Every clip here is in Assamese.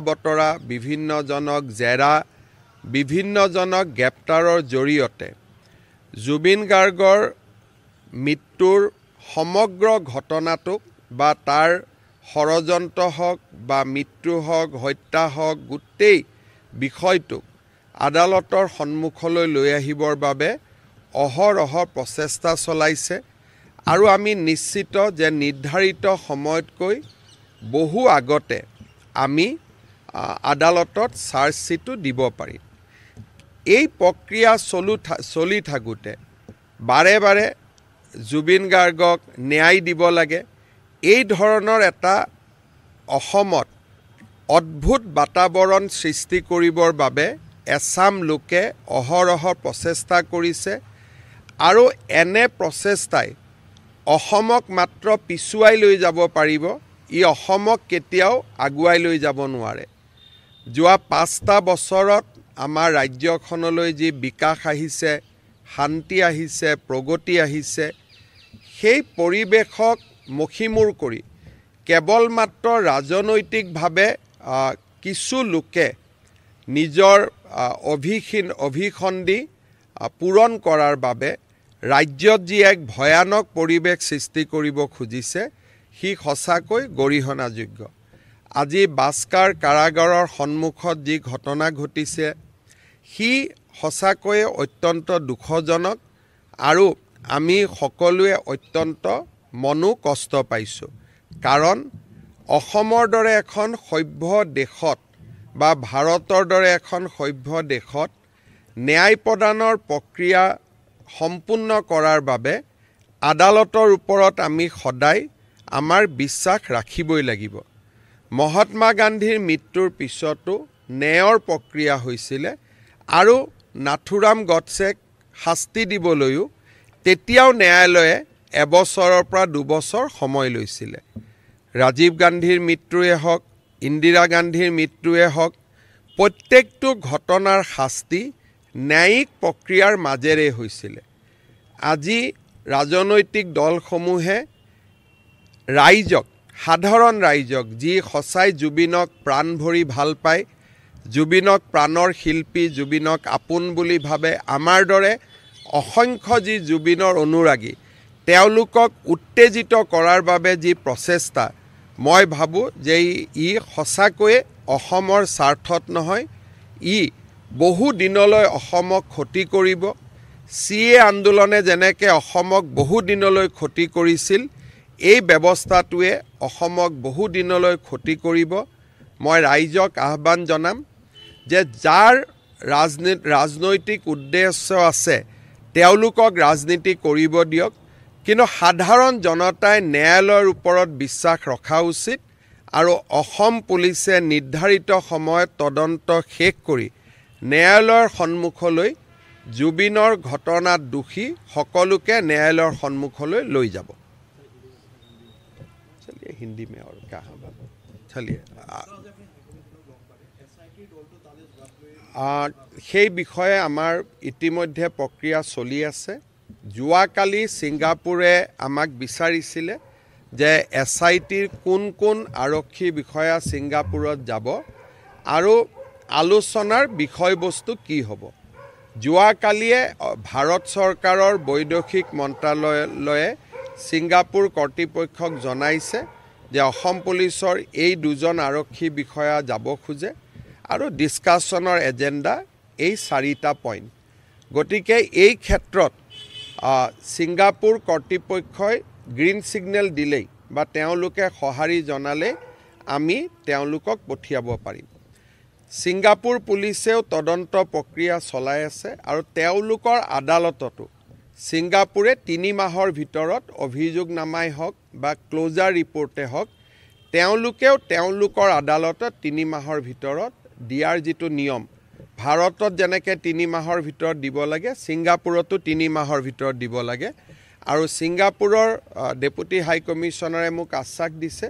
বতৰা বিভিন্নজনক জেৰা বিভিন্নজনক গ্ৰেপ্তাৰৰ জৰিয়তে জুবিন গাৰ্গৰ মৃত্যুৰ সমগ্ৰ ঘটনাটোক বা তাৰ ষড়যন্ত্ৰ হওক বা মৃত্যু হওক হত্যা হওক গোটেই বিষয়টোক আদালতৰ সন্মুখলৈ লৈ আহিবৰ বাবে অহৰহ প্ৰচেষ্টা চলাইছে আৰু আমি নিশ্চিত যে নিৰ্ধাৰিত সময়তকৈ বহু আগতে আমি আদালতত চাৰ্জশ্বিটো দিব পাৰিম। এই প্ৰক্ৰিয়া চলি থাকোঁতে বাৰে বাৰে জুবিন গাৰ্গক ন্যায় দিব লাগে, এই ধৰণৰ এটা অসমত অদ্ভুত বাতাবৰণ সৃষ্টি কৰিবৰ বাবে এছাম লোকে অহৰহ প্ৰচেষ্টা কৰিছে আৰু এনে প্ৰচেষ্টাই অসমক মাত্ৰ পিছুৱাই লৈ যাব পাৰিব, ই অসমক কেতিয়াও আগুৱাই লৈ যাব নোৱাৰে। যোৱা 5টা বছৰত আমাৰ ৰাজ্যখনলৈ যি বিকাশ আহিছে, শান্তি আহিছে, প্ৰগতি আহিছে, সেই পৰিৱেশক মষিমূৰ কৰি কেৱল মাত্ৰ ৰাজনৈতিকভাৱে কিছু লোকে নিজৰ অভিসন্ধি পূৰণ কৰাৰ বাবে ৰাজ্যত যি এক ভয়ানক পৰিৱেশ সৃষ্টি কৰিব খুজিছে সি সঁচাকৈ গৰিহণাযোগ্য। আজি বাস্কাৰ কাৰাগাৰৰ সন্মুখত যি ঘটনা ঘটিছে সি সঁচাকৈয়ে অত্যন্ত দুখজনক আৰু আমি সকলোৱে অত্যন্ত মনো কষ্ট পাইছোঁ। কাৰণ অসমৰ দৰে এখন সভ্য দেশত বা ভাৰতৰ দৰে এখন সভ্য দেশত ন্যায় প্ৰদানৰ প্ৰক্ৰিয়া সম্পূৰ্ণ কৰাৰ বাবে আদালতৰ ওপৰত আমি সদায় আমাৰ বিশ্বাস ৰাখিবই লাগিব। মহাত্মা গান্ধীৰ মৃত্যুৰ পিছতো ন্যায়ৰ প্ৰক্ৰিয়া হৈছিলে আৰু নাথুৰাম গডছেক শাস্তি দিবলৈও তেতিয়াও ন্যায়ালয়ে এবছৰৰ পৰা 2 বছৰ সময় লৈছিলে। ৰাজীৱ গান্ধীৰ মৃত্যুৱে হওক, ইন্দিৰা গান্ধীৰ মৃত্যুৱে হওক, প্ৰত্যেকটো ঘটনাৰ শাস্তি ন্যায়িক প্ৰক্ৰিয়াৰ মাজেৰে হৈছিলে। আজি ৰাজনৈতিক দলসমূহে ৰাইজক, সাধাৰণ ৰাইজক যি সঁচাই জুবিনক প্ৰাণ ভৰি ভাল পায়, জুবিনক প্ৰাণৰ শিল্পী, জুবিনক আপোন বুলি ভাবে, আমাৰ দৰে অসংখ্য যি জুবিনৰ অনুৰাগী, তেওঁলোকক উত্তেজিত কৰাৰ বাবে যি প্ৰচেষ্টা, মই ভাবোঁ যে ই সঁচাকৈয়ে অসমৰ স্বাৰ্থত নহয়, ই বহু দিনলৈ অসমক ক্ষতি কৰিব। CA আন্দোলনে যেনেকৈ অসমক বহু দিনলৈ ক্ষতি কৰিছিল, এই ব্যৱস্থাটোৱে অসমক বহু দিনলৈ ক্ষতি কৰিব। মই ৰাইজক আহ্বান জনাম যে যাৰ ৰাজনৈতিক উদ্দেশ্য আছে তেওঁলোকক ৰাজনীতি কৰিব দিয়ক, কিন্তু সাধাৰণ জনতাই ন্যায়ালয়ৰ ওপৰত বিশ্বাস ৰখা উচিত আৰু অসম পুলিচে নিৰ্ধাৰিত সময়ত তদন্ত শেষ কৰি ন্যায়ালয়ৰ সন্মুখলৈ জুবিনৰ ঘটনাত দোষী সকলোকে ন্যায়ালয়ৰ সন্মুখলৈ লৈ যাব। চলিয়ে হিন্দী মে আৰু क्या চলিয়ে সেই বিষয়ে আমাৰ ইতিমধ্যে প্ৰক্ৰিয়া চলি আছে। যোৱাকালি ছিংগাপুৰে আমাক বিচাৰিছিলে যে SITৰ কোন কোন আৰক্ষী বিষয়া ছিংগাপুৰত যাব আৰু আলোচনাৰ বিষয়বস্তু কি হ'ব। যোৱাকালিয়ে ভাৰত চৰকাৰৰ বৈদেশিক মন্ত্ৰালয়ে ছিংগাপুৰ কৰ্তৃপক্ষক জনাইছে যে অসম পুলিচৰ এই 2জন আৰক্ষী বিষয়া যাব খোজে আৰু ডিছকাশ্যনৰ এজেণ্ডা এই 4টা পইণ্ট। গতিকে এই ক্ষেত্ৰত ছিংগাপুৰ কৰ্তৃপক্ষই গ্ৰীণ ছিগনেল দিলেই বা তেওঁলোকে সঁহাৰি জনালে আমি তেওঁলোকক পঠিয়াব পাৰিম। ছিংগাপুৰ পুলিচেও তদন্ত প্ৰক্ৰিয়া চলাই আছে আৰু তেওঁলোকৰ আদালততো ছিংগাপুৰে 3 মাহৰ ভিতৰত অভিযোগনামাই হওক বা ক্লোজাৰ ৰিপৰ্টে হওক, তেওঁলোকেও তেওঁলোকৰ আদালতত 3 মাহৰ ভিতৰত দিয়াৰ যিটো নিয়ম, ভাৰতত যেনেকৈ 3 মাহৰ ভিতৰত দিব লাগে, ছিংগাপুৰতো 3 মাহৰ ভিতৰত দিব লাগে। আৰু ছিংগাপুৰৰ ডেপুটি হাই কমিশ্যনাৰে মোক আশ্বাস দিছে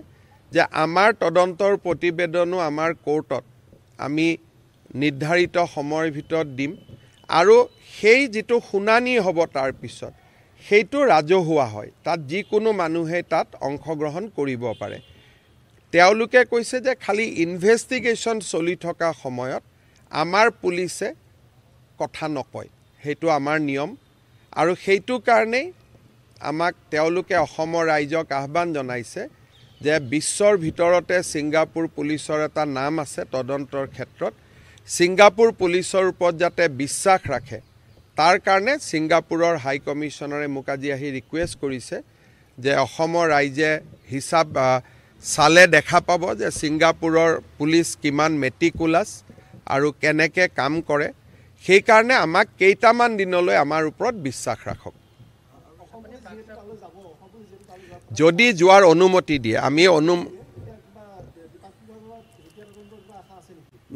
যে আমাৰ তদন্তৰ প্ৰতিবেদনো আমাৰ কোৰ্টত আমি নিৰ্ধাৰিত সময়ৰ ভিতৰত দিম আৰু সেই যিটো শুনানি হ'ব তাৰ পিছত সেইটো ৰাজহুৱা হয়, তাত যিকোনো মানুহে তাত অংশগ্ৰহণ কৰিব পাৰে। তেওঁলোকে কৈছে যে খালি ইনভেষ্টিগেশ্যন চলি থকা সময়ত আমাৰ পুলিচে কথা নকয়, সেইটো আমাৰ নিয়ম। আৰু সেইটো কাৰণেই আমাক তেওঁলোকে অসমৰ ৰাইজক আহ্বান জনাইছে যে বিশ্বৰ ভিতৰতে ছিংগাপুৰ পুলিচৰ এটা নাম আছে তদন্তৰ ক্ষেত্ৰত, ছিংগাপুৰ পুলিচৰ ওপৰত যাতে বিশ্বাস ৰাখে, তাৰ কাৰণে ছিংগাপুৰৰ হাই কমিশ্যনাৰে মোক আজি আহি ৰিকুৱেষ্ট কৰিছে যে অসমৰ ৰাইজে হিচাপ চালে দেখা পাব যে ছিংগাপুৰৰ পুলিচ কিমান মেটিকুলাছ আৰু কেনেকৈ কাম কৰে। সেইকাৰণে আমাক কেইটামান দিনলৈ আমাৰ ওপৰত বিশ্বাস ৰাখক। যদি যোৱাৰ অনুমতি দিয়ে আমি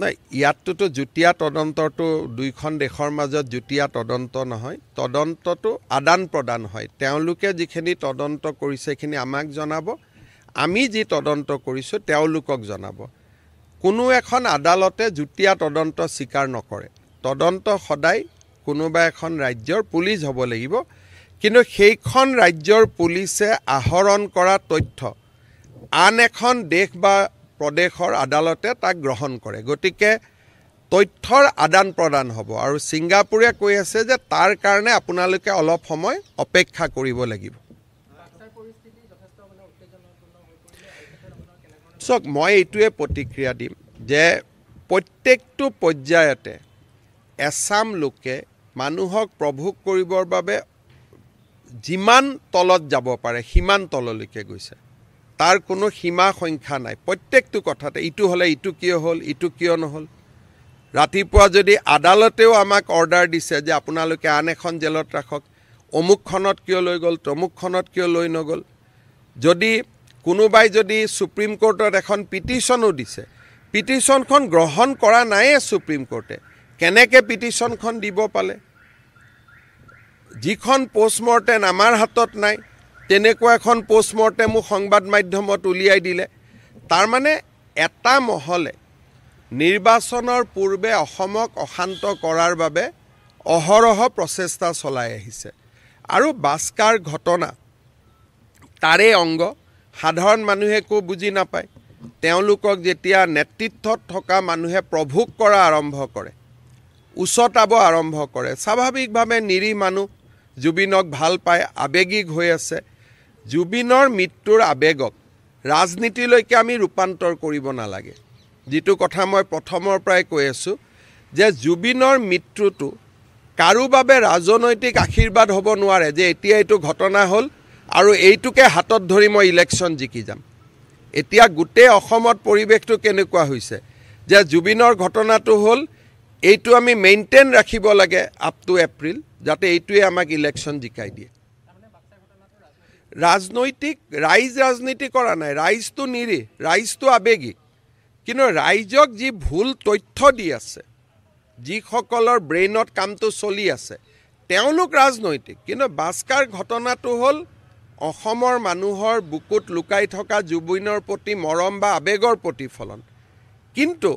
নাই, ইয়াতটোতো যুটীয়া তদন্তটো দুইখন দেশৰ মাজত যুটীয়া তদন্ত নহয়, তদন্তটো আদান প্ৰদান হয়। তেওঁলোকে যিখিনি তদন্ত কৰিছে সেইখিনি আমাক জনাব, আমি যি তদন্ত কৰিছোঁ তেওঁলোকক জনাব। কোনো এখন আদালতে যুটীয়া তদন্ত স্বীকাৰ নকৰে। তদন্ত সদায় কোনোবা এখন ৰাজ্যৰ পুলিচ হ'ব লাগিব, কিন্তু সেইখন ৰাজ্যৰ পুলিচে আহৰণ কৰা তথ্য আন এখন দেশ বা প্ৰদেশৰ আদালতে তাক গ্ৰহণ কৰে। গতিকে তথ্যৰ আদান প্ৰদান হ'ব আৰু ছিংগাপুৰে কৈ আছে যে তাৰ কাৰণে আপোনালোকে অলপ সময় অপেক্ষা কৰিব লাগিব। চাওক, মই এইটোৱে প্ৰতিক্ৰিয়া দিম যে প্ৰত্যেকটো পৰ্যায়তে এছাম লোকে মানুহক প্ৰভোগ কৰিবৰ বাবে যিমান তলত যাব পাৰে সিমান তললৈকে গৈছে। তাৰ কোনো সীমা সংখ্যা নাই। প্ৰত্যেকটো কথাতে ইটো হ'লে ইটো কিয় হ'ল, ইটো কিয় নহ'ল। ৰাতিপুৱা যদি আদালতেও আমাক অৰ্ডাৰ দিছে যে আপোনালোকে আন এখন জেলত ৰাখক, অমুকখনত কিয় লৈ গ'ল, তমুকখনত কিয় লৈ নগ'ল। যদি কোনোবাই যদি সুপ্ৰিম কোৰ্টত এখন পিটিশ্যনো দিছে, পিটিশ্যনখন গ্ৰহণ কৰা নাইয়ে সুপ্ৰিম কোৰ্টে, কেনেকৈ পিটিশ্যনখন দিব পালে। যিখন পষ্টমৰ্টেম আমাৰ হাতত নাই তেনেকুৱা এখন পষ্টমৰ্টেমো সংবাদ মাধ্যমত উলিয়াই দিলে। তাৰমানে এটা মহলে নিৰ্বাচনৰ পূৰ্বে অসমক অশান্ত কৰাৰ বাবে অহৰহ প্ৰচেষ্টা চলাই আহিছে। আৰু বাস্কাৰ ঘটনা তাৰে অংগ। সাধাৰণ মানুহে একো বুজি নাপায়। তেওঁলোকক যেতিয়া নেতৃত্বত থকা মানুহে প্ৰভোগ কৰা আৰম্ভ কৰে, উচতাব আৰম্ভ কৰে, স্বাভাৱিকভাৱে নিৰীহ মানুহ জুবিনক ভাল পায়, আৱেগিক হৈ আছে। জুবিনৰ মৃত্যুৰ আৱেগক ৰাজনীতিলৈকে আমি ৰূপান্তৰ কৰিব নালাগে। যিটো কথা মই প্ৰথমৰ পৰাই কৈ আছোঁ যে জুবিনৰ মৃত্যুটো কাৰো বাবে ৰাজনৈতিক আশীৰ্বাদ হ'ব নোৱাৰে যে এতিয়া এইটো ঘটনা হ'ল আৰু এইটোকে হাতত ধৰি মই ইলেকশ্যন জিকি যাম। এতিয়া গোটেই অসমত পৰিৱেশটো কেনেকুৱা হৈছে যে জুবিনৰ ঘটনাটো হ'ল, এইটো আমি মেইনটেইন ৰাখিব লাগে আপ টু এপ্ৰিল, যাতে এইটোৱে আমাক ইলেকশ্যন জিকাই দিয়ে। ৰাজনৈতিক ৰাইজ ৰাজনীতি কৰা নাই, ৰাইজটো নিৰীহ, ৰাইজটো আৱেগিক। কিন্তু ৰাইজক যি ভুল তথ্য দি আছে, যিসকলৰ ব্ৰেইনত কামটো চলি আছে, তেওঁলোক ৰাজনৈতিক। কিন্তু বাস্কাৰ ঘটনাটো হ'ল অসমৰ মানুহৰ বুকুত লুকাই থকা জুবিনৰ প্ৰতি মৰম বা আৱেগৰ প্ৰতিফলন। কিন্তু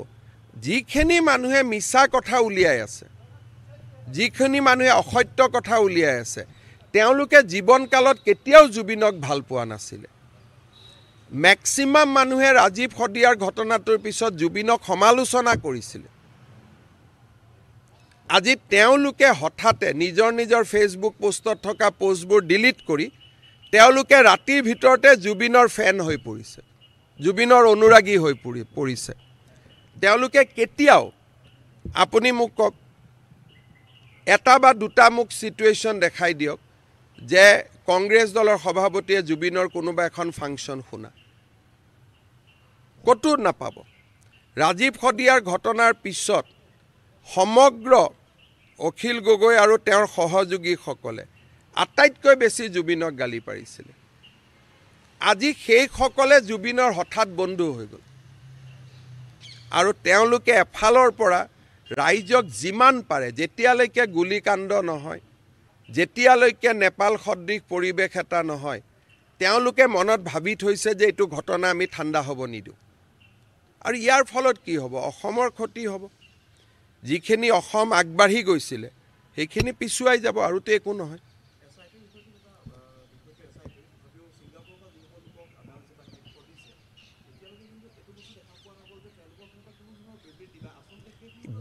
যিখিনি মানুহে মিছা কথা উলিয়াই আছে, যিখিনি মানুহে অসত্য কথা উলিয়াই আছে, তেওঁলোকে জীৱনকালত কেতিয়াও জুবিনক ভাল পোৱা নাছিলে। মেক্সিমাম মানুহে ৰাজীৱ শদিয়াৰ ঘটনাটোৰ পিছত জুবিনক সমালোচনা কৰিছিলে। আজি তেওঁলোকে হঠাতে নিজৰ নিজৰ ফেচবুক পোষ্টত থকা পোষ্টবোৰ ডিলিট কৰি তেওঁলোকে ৰাতিৰ ভিতৰতে জুবিনৰ ফেন হৈ পৰিছে, জুবিনৰ অনুৰাগী হৈ পৰিছে। তেওঁলোকে কেতিয়াও, আপুনি মোক কওক, এটা বা দুটা মোক চিটুৱেশ্যন দেখাই দিয়ক যে কংগ্ৰেছ দলৰ সভাপতিয়ে জুবিনৰ কোনোবা এখন ফাংচন শুনা, ক'তো নাপাব। ৰাজীৱ শদিয়াৰ ঘটনাৰ পিছত সমগ্ৰ অখিল গগৈ আৰু তেওঁৰ সহযোগীসকলে আটাইতকৈ বেছি জুবিনক গালি পাৰিছিলে। আজি সেইসকলে জুবিনৰ হঠাৎ বন্ধু হৈ গ'ল আৰু তেওঁলোকে এফালৰ পৰা ৰাইজক যিমান পাৰে, যেতিয়ালৈকে গুলীকাণ্ড নহয়, যেতিয়ালৈকে নেপাল সদৃশ পৰিৱেশ এটা নহয়, তেওঁলোকে মনত ভাবি থৈছে যে এইটো ঘটনা আমি ঠাণ্ডা হ'ব নিদিওঁ। আৰু ইয়াৰ ফলত কি হ'ব? অসমৰ ক্ষতি হ'ব। যিখিনি অসম আগবাঢ়ি গৈছিলে সেইখিনি পিছুৱাই যাব, আৰুতো একো নহয়।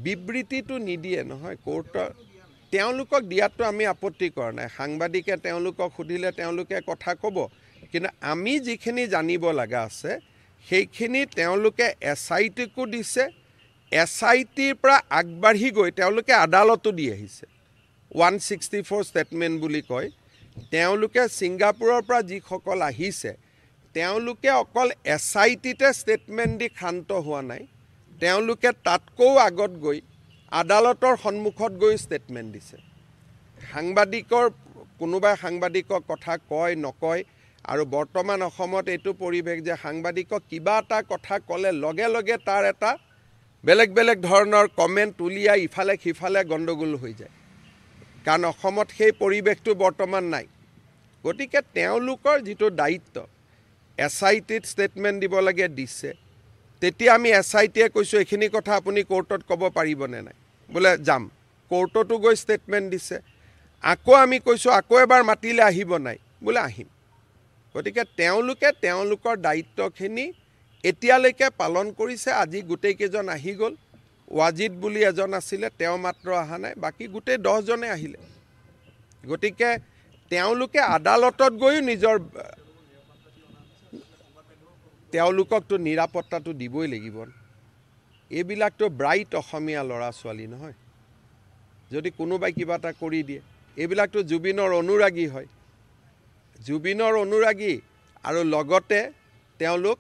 বিবৃতিটো নিদিয়ে নহয় কোৰ্টৰ তেওঁলোকক দিয়াটো আমি আপত্তি কৰা নাই সাংবাদিকে তেওঁলোকক সুধিলে তেওঁলোকে কথা ক'ব কিন্তু আমি যিখিনি জানিব লগা আছে সেইখিনি তেওঁলোকে SITকো দিছে SITৰ পৰা আগবাঢ়ি গৈ তেওঁলোকে আদালতো দি আহিছে 164 ষ্টেটমেণ্ট বুলি কয় তেওঁলোকে ছিংগাপুৰৰ পৰা যিসকল আহিছে তেওঁলোকে অকল SITতে ষ্টেটমেণ্ট দি ক্ষান্ত হোৱা নাই তেওঁলোকে তাতকৈও আগত গৈ আদালতৰ সন্মুখত গৈ ষ্টেটমেণ্ট দিছে সাংবাদিকৰ কোনোবাই সাংবাদিকৰ কথা কয় নকয় আৰু বৰ্তমান অসমত এইটো পৰিৱেশ যে সাংবাদিকক কিবা এটা কথা ক'লে লগে লগে তাৰ এটা বেলেগ বেলেগ ধৰণৰ কমেণ্ট উলিয়াই ইফালে সিফালে গণ্ডগোল হৈ যায় কাৰণ অসমত সেই পৰিৱেশটো বৰ্তমান নাই গতিকে তেওঁলোকৰ যিটো দায়িত্ব SITত ষ্টেটমেণ্ট দিব লাগে দিছে তেতিয়া আমি SITয়ে কৈছোঁ এইখিনি কথা আপুনি কোৰ্টত ক'ব পাৰিবনে নাই বোলে যাম কোৰ্টতো গৈ ষ্টেটমেণ্ট দিছে আকৌ আমি কৈছোঁ আকৌ এবাৰ মাতিলে আহিব নাই বোলে আহিম গতিকে তেওঁলোকে তেওঁলোকৰ দায়িত্বখিনি এতিয়ালৈকে পালন কৰিছে আজি গোটেইকেইজন আহি গ'ল ৱাজিদ বুলি এজন আছিলে তেওঁ মাত্ৰ অহা নাই বাকী গোটেই 10 জনে আহিলে গতিকে তেওঁলোকে আদালতত গৈও নিজৰ তেওঁলোককতো নিৰাপত্তাটো দিবই লাগিব এইবিলাকতো ব্ৰাইট অসমীয়া ল'ৰা ছোৱালী নহয় যদি কোনোবাই কিবা এটা কৰি দিয়ে এইবিলাকতো জুবিনৰ অনুৰাগী হয় জুবিনৰ অনুৰাগী আৰু লগতে তেওঁলোক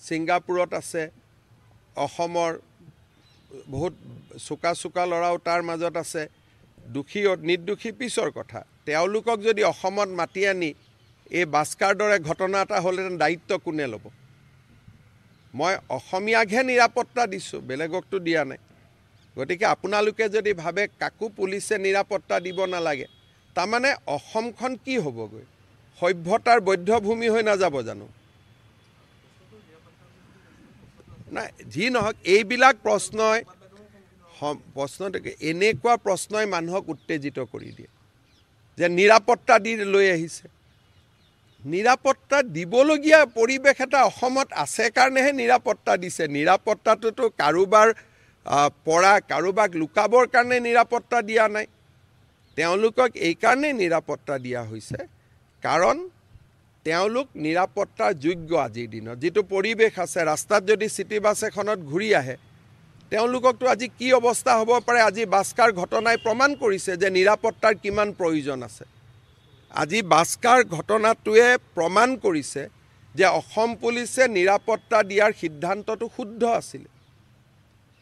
ছিংগাপুৰত আছে অসমৰ বহুত চোকা চোকা ল'ৰাও তাৰ মাজত আছে দুখী নিৰ্দোষী পিছৰ কথা তেওঁলোকক যদি অসমত মাতি আনি এই বাস্কাৰ দৰে ঘটনা এটা হ'লেহেঁতেন দায়িত্ব কোনে ল'ব মই অসমীয়াকহে নিৰাপত্তা দিছোঁ বেলেগকতো দিয়া নাই গতিকে আপোনালোকে যদি ভাবে কাকো পুলিচে নিৰাপত্তা দিব নালাগে তাৰমানে অসমখন কি হ'বগৈ সভ্যতাৰ বৈধ্যভূমি হৈ নাযাব জানো নাই যি নহওক এইবিলাক প্ৰশ্নই এনেকুৱা প্ৰশ্নই মানুহক উত্তেজিত কৰি দিয়ে যে নিৰাপত্তা দি লৈ আহিছে নিৰাপত্তা দিবলগীয়া পৰিৱেশ এটা অসমত আছে কাৰণেহে নিৰাপত্তা দিছে নিৰাপত্তাটোতো কাৰোবাৰ পৰা কাৰোবাক লুকাবৰ কাৰণে নিৰাপত্তা দিয়া নাই তেওঁলোকক এই কাৰণে নিৰাপত্তা দিয়া হৈছে কাৰণ তেওঁলোক নিৰাপত্তাৰ যোগ্য আজিৰ দিনত যিটো পৰিৱেশ আছে ৰাস্তাত যদি চিটি বাছ এখনত ঘূৰি আহে তেওঁলোককতো আজি কি অৱস্থা হ'ব পাৰে আজি বাস্কাৰ ঘটনাই প্ৰমাণ কৰিছে যে নিৰাপত্তাৰ কিমান প্ৰয়োজন আছে আজি বাস্কাৰ ঘটনাটোৱে প্ৰমাণ কৰিছে যে অসম পুলিচে নিৰাপত্তা দিয়াৰ সিদ্ধান্তটো শুদ্ধ আছিল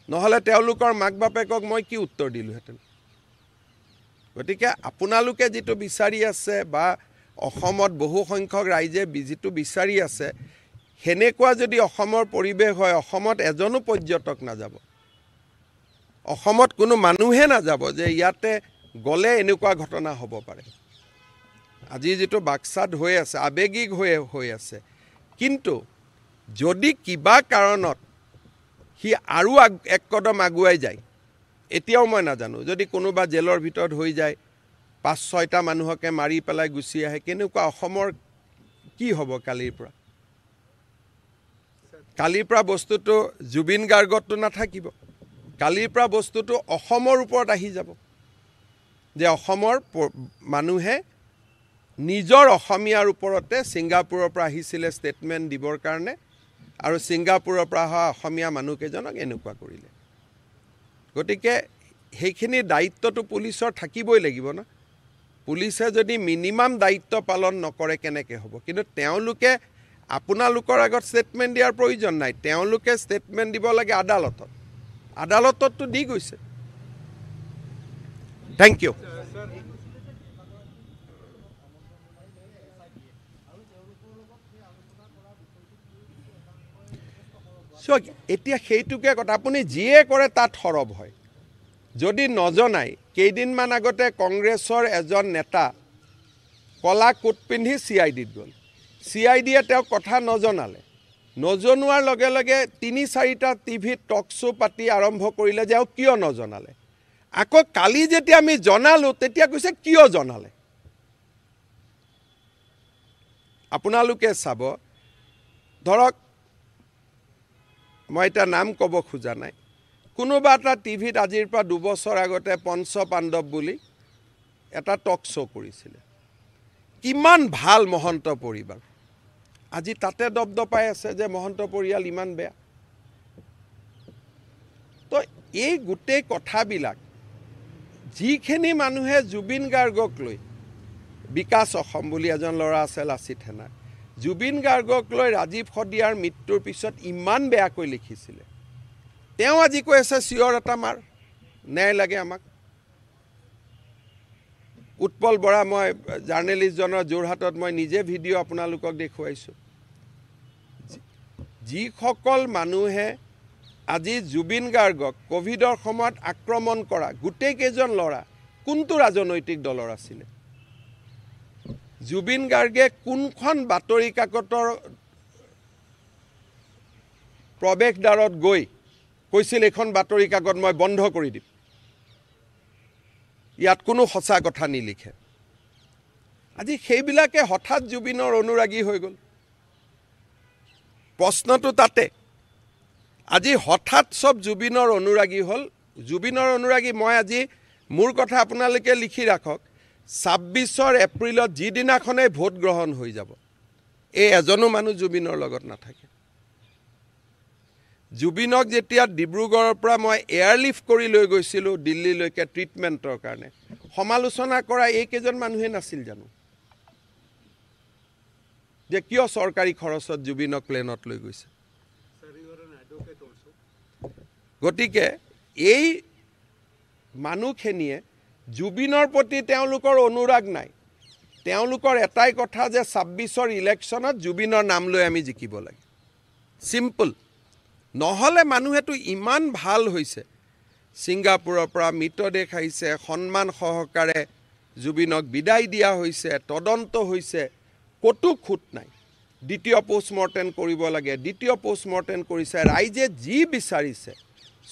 নহ'লে তেওঁলোকৰ মাক বাপেকক মই কি উত্তৰ দিলোহেঁতেন গতিকে আপোনালোকে যিটো বিচাৰি আছে বা অসমত বহু সংখ্যক ৰাইজে যিটো বিচাৰি আছে সেনেকুৱা যদি অসমৰ পৰিৱেশ হয় অসমত এজনো পৰ্যটক নাযাব অসমত কোনো মানুহে নাযাব যে ইয়াতে গ'লে এনেকুৱা ঘটনা হ'ব পাৰে আজি যেটো বাক্সাত হৈ আছে আবেগিক হৈ আছে কিন্তু যদি কিবা কাৰণত হি আৰু এক কদম আগুৱাই যায় এতিয়াও মই নাজানো যদি কোনোবা জেলৰ ভিতৰত হৈ যায় 5-6টা মানুহকে মাৰি পেলাই গুচি আহে কেনেকুৱা অসমৰ কি হ'ব কালিৰ পৰা বস্তুটো জুবিন গাৰ্গতটো নাথাকিব কালিৰ পৰা বস্তুটো অসমৰ ওপৰত আহি যাব যে অসমৰ মানুহে নিজৰ অসমীয়াৰ ওপৰতে ছিংগাপুৰৰ পৰা আহিছিলে ষ্টেটমেণ্ট দিবৰ কাৰণে আৰু ছিংগাপুৰৰ পৰা অহা অসমীয়া মানুহকেইজনক এনেকুৱা কৰিলে গতিকে সেইখিনি দায়িত্বটো পুলিচৰ থাকিবই লাগিব না পুলিচে যদি মিনিমাম দায়িত্ব পালন নকৰে কেনেকৈ হ'ব কিন্তু তেওঁলোকে আপোনালোকৰ আগত ষ্টেটমেণ্ট দিয়াৰ প্ৰয়োজন নাই তেওঁলোকে ষ্টেটমেণ্ট দিব লাগে আদালতততো দি গৈছে থেংক ইউ এতিয়া সেইটোকে কথা আপুনি যিয়ে কৰে তাত সৰব হয় যদি নজনাই কেইদিনমান আগতে কংগ্ৰেছৰ এজন নেতা কলা কোট পিন্ধি CIDত গ'ল CIDয়ে তেওঁ কথা নজনোৱাৰ লগে লগে 3-4টা টিভিত টক শ্ব' পাতি আৰম্ভ কৰিলে যে কিয় নজনালে আকৌ কালি যেতিয়া আমি জনালো তেতিয়া কৈছে কিয় জনালে আপোনালোকে চাব ধৰক মই এটা নাম ক'ব খোজা নাই কোনোবা এটা টিভিত আজিৰ পৰা 2 বছৰ আগতে পঞ্চ পাণ্ডৱ বুলি এটা টক শ্ব' কৰিছিলে কিমান ভাল মহন্ত পৰিবাৰ আজি তাতে দবদপাই আছে যে মহন্ত পৰিয়াল ইমান বেয়া তো এই গোটেই কথাবিলাক যিখিনি মানুহে জুবিন গাৰ্গক লৈ বিকাশ অসম বুলি এজন ল'ৰা আছে লাচিত সেনাৰ জুবিন গাৰ্গক লৈ ৰাজীৱ সদিয়াৰ মৃত্যুৰ পিছত ইমান বেয়াকৈ লিখিছিলে তেওঁ আজি কৈ আছে চিঞৰ এটা মাৰ ন্যায় লাগে আমাক উৎপল বৰা মই জাৰ্নেলিষ্টজনৰ যোৰহাটত মই নিজে ভিডিঅ' আপোনালোকক দেখুৱাইছোঁ যিসকল মানুহে আজি জুবিন গাৰ্গক কোভিডৰ সময়ত আক্ৰমণ কৰা গোটেই কেইজন ল'ৰা কোনটো ৰাজনৈতিক দলৰ আছিলে জুবিন গাৰ্গে কোনখন বাতৰি কাকতৰ প্ৰৱেশদ্বাৰত গৈ কৈছিল এখন বাতৰি কাকত মই বন্ধ কৰি দিম ইয়াত কোনো সঁচা কথা নিলিখে আজি সেইবিলাকে হঠাৎ জুবিনৰ অনুৰাগী হৈ গ'ল প্ৰশ্নটো তাতে আজি হঠাৎ সব জুবিনৰ অনুৰাগী হ'ল জুবিনৰ অনুৰাগী মই আজি মোৰ কথা আপোনালোকে লিখি ৰাখক 26 এপ্ৰিলত যিদিনাখনে ভোট গ্ৰহণ হৈ যাব এই এজনো মানুহ জুবিনৰ লগত নাথাকে জুবিনক যেতিয়া ডিব্ৰুগড়ৰ পৰা মই এয়াৰলিফ্ট কৰি লৈ গৈছিলোঁ দিল্লীলৈকে ট্ৰিটমেণ্টৰ কাৰণে সমালোচনা কৰা এইকেইজন মানুহে নাছিল জানো যে কিয় চৰকাৰী খৰচত জুবিনক প্লেনত লৈ গৈছে গতিকে এই মানুহখিনিয়ে জুবিনৰ প্ৰতি তেওঁলোকৰ অনুৰাগ নাই তেওঁলোকৰ এটাই কথা যে 26 ইলেকশ্যনত জুবিনৰ নাম লৈ আমি জিকিব লাগে সিম্পল নহলে মানুহেটো ইমান ভাল হৈছে সিংগাপুৰৰ পৰা মৃতদেহ আহিছে সন্মান সহকাৰে জুবিনক বিদায় দিয়া হৈছে তদন্ত হৈছে কতো খুট নাই দ্বিতীয় পোষ্টমৰ্টেম কৰিব লাগে দ্বিতীয় পোষ্টমৰ্টেম কৰিছে ৰাইজে যি বিচাৰিছে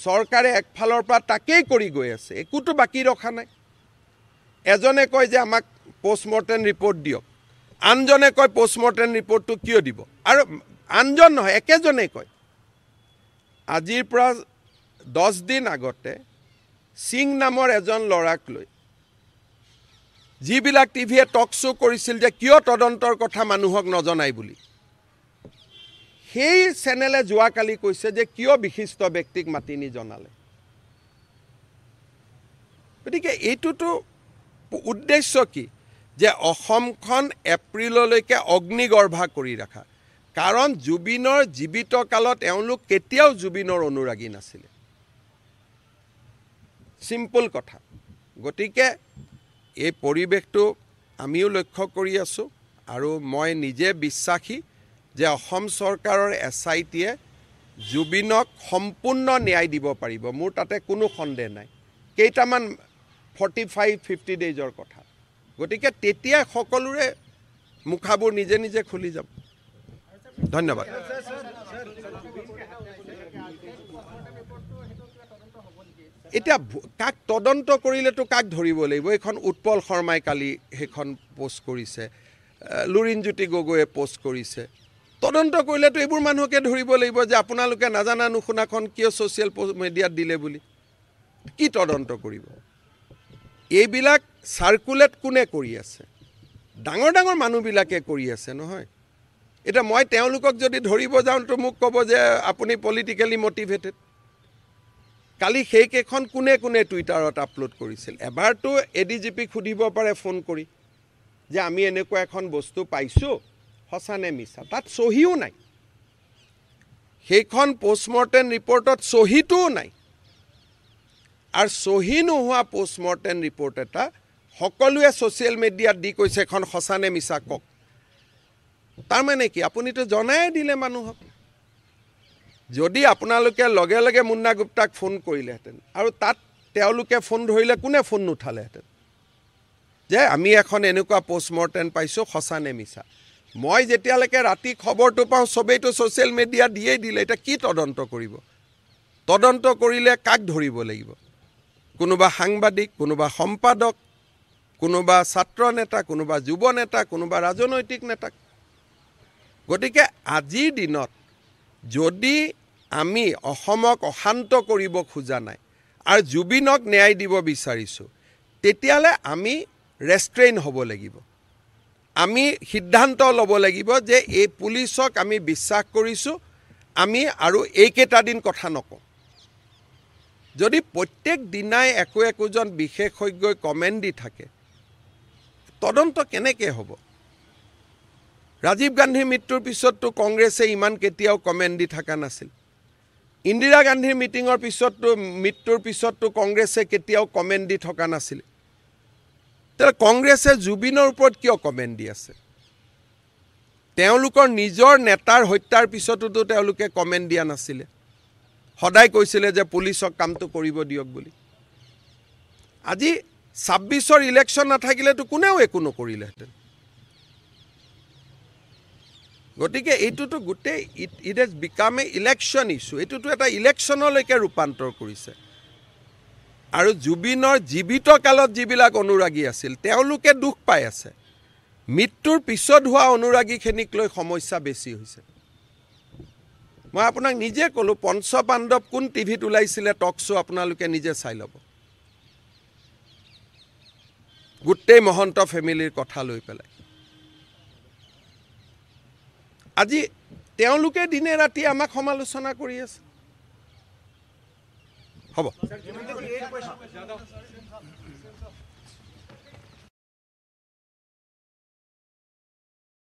চৰকাৰে একফালৰ পৰা তাকেই কৰি গৈ আছে একোটো বাকি ৰখা নাই এজনে কয় যে আমাক পোষ্টমৰ্টেম ৰিপৰ্ট দিয়ক আনজনে কয় পোষ্টমৰ্টেম ৰিপৰ্টটো কিয় দিব আৰু আনজন নহয় একেজনে কয় আজিৰ পৰা 10 দিন আগতে সিং নামৰ এজন ল'ৰাক লৈ যিবিলাক টিভিয়ে টক শ্ব' কৰিছিল যে কিয় তদন্তৰ কথা মানুহক নজনাই বুলি সেই চেনেলে যোৱাকালি কৈছে যে কিয় বিশিষ্ট ব্যক্তিক মাতি নি জনালে গতিকে এইটোতো উদ্দেশ্য কি যে অসমখন এপ্ৰিললৈকে অগ্নিগৰ্ভা কৰি ৰাখা কাৰণ জুবিনৰ জীৱিত কালত এওঁলোক কেতিয়াও জুবিনৰ অনুৰাগী নাছিলে সিম্পল কথা গতিকে এই পৰিৱেশটো আমিও লক্ষ্য কৰি আছো আৰু মই নিজে বিশ্বাসী যে অসম চৰকাৰৰ এছআইটিয়ে জুবিনক সম্পূৰ্ণ ন্যায় দিব পাৰিব মোৰ তাতে কোনো সন্দেহ নাই কেইটামান 45-50 ডেজৰ কথা গতিকে তেতিয়া সকলোৰে মুখাবোৰ নিজে নিজে খুলি যাব ধন্যবাদ এতিয়া কাক তদন্ত কৰিলেতো কাক ধৰিব লাগিব এখন উৎপল শৰ্মাই কালি হেখন পোষ্ট কৰিছে লুৰিনজ্যোতি গগৈয়ে পোষ্ট কৰিছে তদন্ত কৰিলেতো এইবোৰ মানুহকে ধৰিব লাগিব যে আপোনালোকে নাজানা নুশুনাখন কিয় ছ'চিয়েল মিডিয়াত দিলে বুলি কি তদন্ত কৰিব এইবিলাক সাৰ্কুলেট কোনে কৰি আছে ডাঙৰ ডাঙৰ মানুহবিলাকে কৰি আছে নহয় এটা মই তেওঁলোকক যদি ধৰিব যাওঁ তো মোক ক'ব যে আপুনি পলিটিক্যালি মোটিভেটেড কালি সেই কেখন কোনে কোনে টুইটাৰত আপলোড কৰিছিল এবাৰতো এডিজিপিক সুধিব পাৰে ফোন কৰি যে আমি এনেকুৱা এখন বস্তু পাইছো হসানে মিছা তাত সহিও নাই সেইখন পোষ্টমৰ্টেম ৰিপৰ্টত সহিটোও নাই আৰু সহি নোহোৱা পোষ্টমৰ্টেম ৰিপৰ্ট এটা সকলোৱে ছ'চিয়েল মিডিয়াত দি কৈছে এখন হসানে মিছা কক তাৰ মানে কি আপুনিতো জনাই দিলে মানুহক যদি আপোনালোকে লগে লগে মুন্না গুপ্তাক ফোন কৰিলেহেঁতেন আৰু তাত তেওঁলোকে ফোন ধৰিলে কোনে ফোন নুঠালেহেঁতেন যে আমি এখন এনেকুৱা পোষ্টমৰ্টেম পাইছোঁ হসানে মিছা মই যেতিয়ালৈকে ৰাতি খবৰটো পাওঁ সবেইতো ছ'চিয়েল মিডিয়া দিয়েই দিলে এটা কি তদন্ত কৰিব তদন্ত কৰিলে কাক ধৰিব লাগিব কোনোবা সাংবাদিক কোনোবা সম্পাদক কোনোবা ছাত্ৰ নেতা কোনোবা যুৱ নেতা কোনোবা ৰাজনৈতিক নেতা গতিকে আজিৰ দিনত যদি আমি অসমক অশান্ত কৰিব খোজা নাই আৰু জুবিনক ন্যায় দিব বিচাৰিছোঁ, তেতিয়াহ'লে আমি ৰেষ্ট্ৰেইন হ'ব লাগিব। আমি সিদ্ধান্ত ল'ব লাগিব যে এই পুলিচক আমি বিশ্বাস কৰিছোঁ, আমি আৰু এইকেইটা দিন কথা নকওঁ। যদি প্ৰত্যেক দিনাই একোজন বিশেষজ্ঞই কমেণ্ট দি থাকে, তদন্ত কেনেকৈ হ'ব? ৰাজীৱ গান্ধীৰ মৃত্যুৰ পিছততো কংগ্ৰেছে ইমান কেতিয়াও কমেণ্ট দি থকা নাছিল। ইন্দিৰা গান্ধীৰ মৃত্যুৰ পিছততো কংগ্ৰেছে কেতিয়াও কমেণ্ট দি থকা নাছিল। তেতিয়াহ'লে কংগ্ৰেছে জুবিনৰ ওপৰত কিয় কমেণ্ট দি আছে? তেওঁলোকৰ নিজৰ নেতাৰ হত্যাৰ পিছতোতো তেওঁলোকে কমেণ্ট দিয়া নাছিলে, সদায় কৈছিলে যে পুলিচক কামটো কৰিব দিয়ক বুলি। আজি 26ৰ ইলেকশ্যন নাথাকিলেতো কোনেও একো নকৰিলেহেঁতেন। গতিকে এইটোতো গোটেই it has become a election issue, এইটোতো এটা ইলেকশ্যনলৈকে ৰূপান্তৰ কৰিছে। আৰু জুবিনৰ জীৱিত কালত যিবিলাক অনুৰাগী আছিল তেওঁলোকে দুখ পাই আছে, মৃত্যুৰ পিছত হোৱা অনুৰাগীখিনিক লৈ সমস্যা বেছি হৈছে। মই আপোনাক নিজে ক'লোঁ, পঞ্চপাণ্ডৱ কোন টিভিত ওলাইছিলে টক শ্ব' আপোনালোকে নিজে চাই ল'ব। গোটেই মহন্ত ফেমিলিৰ কথা লৈ পেলাই আজি তেওঁলোকে দিনে ৰাতি আমাক সমালোচনা কৰি আছে। হ'ব।